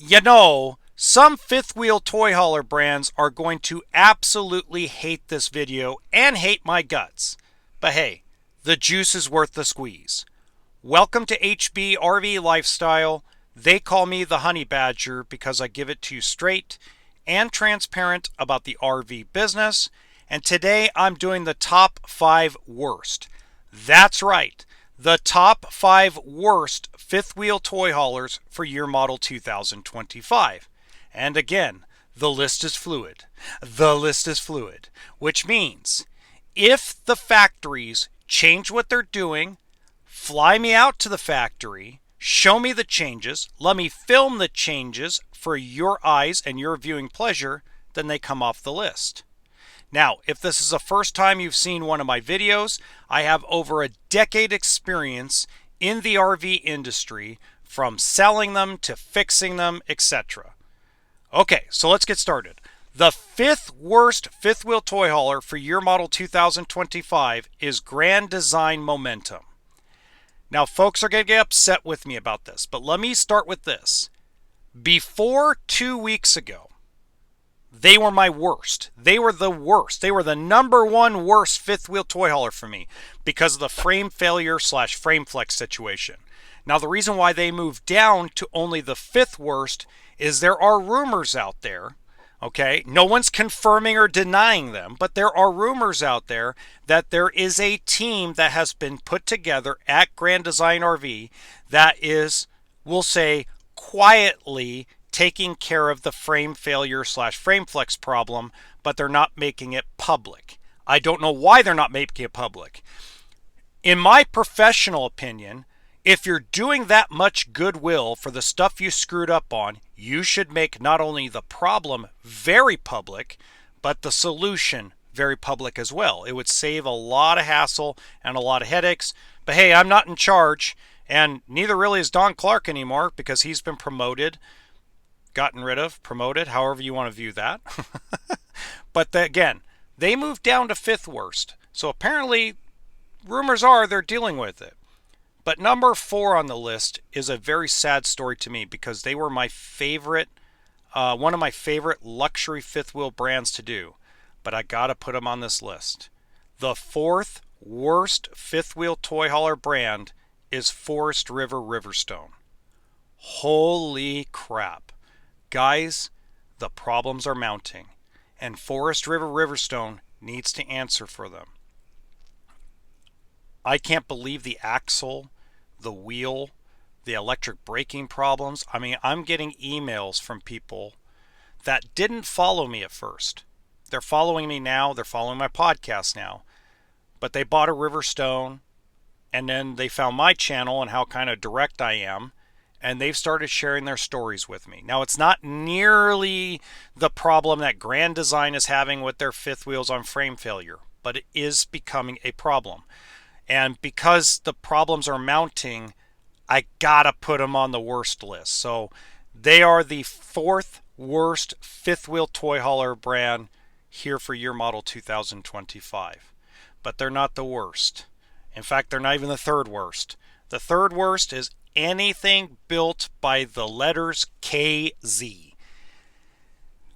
You know, some fifth wheel toy hauler brands are going to absolutely hate this video and hate my guts. But hey, the juice is worth the squeeze. Welcome to HBRV Lifestyle. They call me the Honey Badger because I give it to you straight and transparent about the RV business. And today I'm doing the top 5 worst. That's right. The top 5 worst fifth wheel toy haulers for year model 2025. And again, the list is fluid. The list is fluid, which means if the factories change what they're doing, fly me out to the factory, show me the changes, let me film the changes for your eyes and your viewing pleasure, then they come off the list. Now, if this is the first time you've seen one of my videos, I have over a decade experience in the RV industry, from selling them to fixing them, etc. Okay, so let's get started. The 5th worst fifth wheel toy hauler for year model 2025 is Grand Design Momentum. Now, folks are going to get upset with me about this, but let me start with this. Before 2 weeks ago, they were my worst. They were the worst. They were the number one worst fifth wheel toy hauler for me because of the frame failure / frame flex situation. Now, the reason why they moved down to only the 5th worst is there are rumors out there, okay? No one's confirming or denying them, but there are rumors out there that there is a team that has been put together at Grand Design RV that is, we'll say, quietly taking care of the frame failure / frame flex problem, but they're not making it public. I don't know why they're not making it public. In my professional opinion, if you're doing that much goodwill for the stuff you screwed up on, you should make not only the problem very public, but the solution very public as well. It would save a lot of hassle and a lot of headaches. But hey, I'm not in charge, and neither really is Don Clark anymore because he's been promoted, gotten rid of, promoted, however you want to view that. But again, they moved down to 5th worst. So apparently, rumors are they're dealing with it. But number 4 on the list is a very sad story to me because they were my favorite, one of my favorite luxury fifth wheel brands to do. But I gotta put them on this list. The 4th worst fifth wheel toy hauler brand is Forest River Riverstone. Holy crap. Guys, the problems are mounting, and Forest River Riverstone needs to answer for them. I can't believe the axle, the wheel, the electric braking problems. I mean, I'm getting emails from people that didn't follow me at first. They're following me now, they're following my podcast now, but they bought a Riverstone, and then they found my channel and how kind of direct I am, and they've started sharing their stories with me. Now, it's not nearly the problem that Grand Design is having with their fifth wheels on frame failure, but it is becoming a problem. And because the problems are mounting, I gotta put them on the worst list. So they are the 4th worst fifth wheel toy hauler brand here for year model 2025. But they're not the worst. In fact, they're not even the 3rd worst. The 3rd worst is anything built by the letters KZ.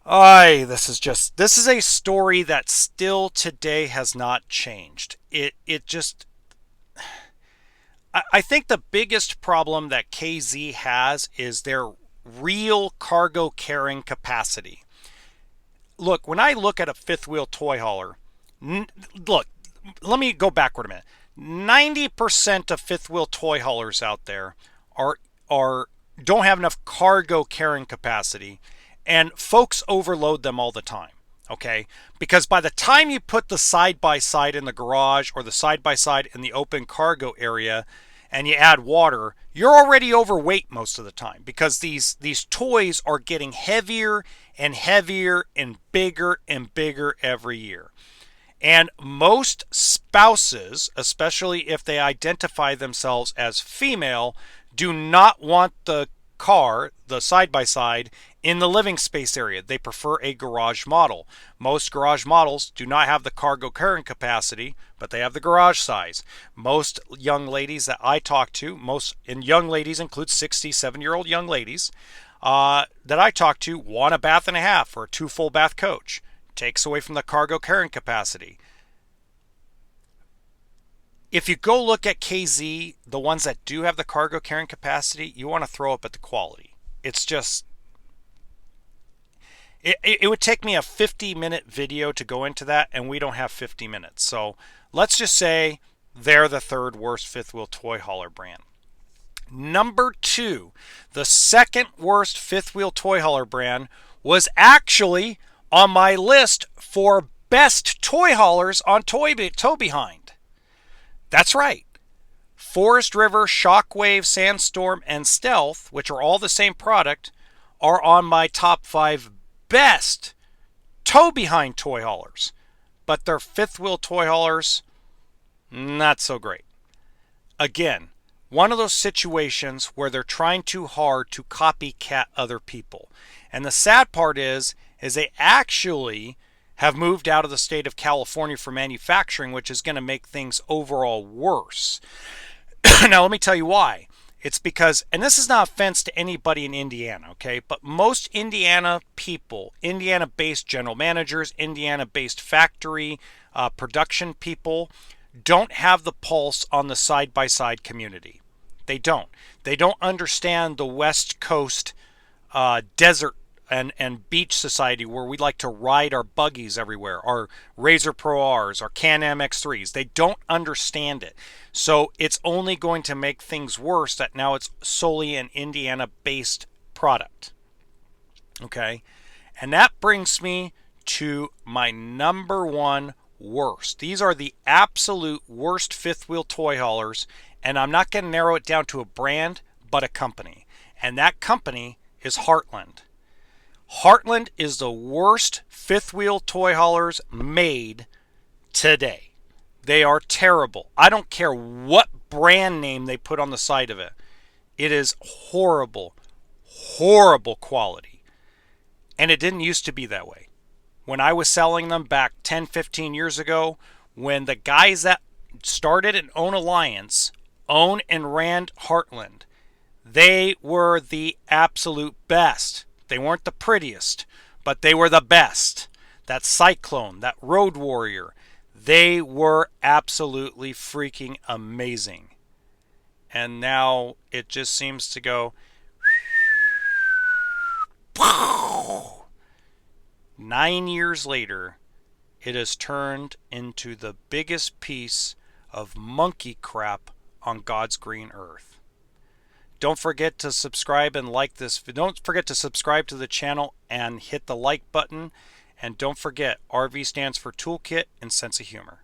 This is a story that still today has not changed. I think the biggest problem that KZ has is their real cargo carrying capacity. Look, when I look at a fifth wheel toy hauler, look, let me go backward a minute. 90% of fifth wheel toy haulers out there don't have enough cargo carrying capacity, and folks overload them all the time. Okay, because by the time you put the side-by-side in the garage or the side-by-side in the open cargo area and you add water, you're already overweight most of the time because these toys are getting heavier and heavier and bigger every year. And most spouses, especially if they identify themselves as female, do not want the car, the side-by-side, in the living space area. They prefer a garage model. Most garage models do not have the cargo carrying capacity, but they have the garage size. Most young ladies that I talk to, young ladies include 67-year-old young ladies, that I talk to want a bath and a half or a 2 full bath coach. Takes away from the cargo carrying capacity. If you go look at KZ, the ones that do have the cargo carrying capacity, you want to throw up at the quality. It's just, it would take me a 50-minute video to go into that, and we don't have 50 minutes. So let's just say they're the third worst fifth wheel toy hauler brand. Number 2, the second worst fifth wheel toy hauler brand was actually on my list for best toy haulers on Tow Behind. That's right. Forest River, Shockwave, Sandstorm, and Stealth, which are all the same product, are on my top 5 best tow behind toy haulers. But their fifth wheel toy haulers, not so great. Again, one of those situations where they're trying too hard to copycat other people. And the sad part is they actually have moved out of the state of California for manufacturing, which is going to make things overall worse. Now, let me tell you why. It's because, and this is not offense to anybody in Indiana, okay, but most Indiana people, Indiana-based general managers, Indiana-based factory production people, don't have the pulse on the side-by-side community. They don't. They don't understand the West Coast desert and beach society where we like to ride our buggies everywhere, our Razor Pro Rs, our Can-Am X3s. They don't understand it. So it's only going to make things worse that now it's solely an Indiana-based product. Okay? And that brings me to my number 1 worst. These are the absolute worst fifth wheel toy haulers, and I'm not going to narrow it down to a brand, but a company. And that company is Heartland. Heartland is the worst fifth wheel toy haulers made today. They are terrible. I don't care what brand name they put on the side of it. It is horrible, horrible quality. And it didn't used to be that way. When I was selling them back 10, 15 years ago, when the guys that started and own Alliance owned and ran Heartland, they were the absolute best. They weren't the prettiest, but they were the best. That Cyclone, that Road Warrior, they were absolutely freaking amazing. And now it just seems to go 9 years later, it has turned into the biggest piece of monkey crap on God's green earth. Don't forget to subscribe and like this. Don't forget to subscribe to the channel and hit the like button. And don't forget, RV stands for Toolkit and Sense of Humor.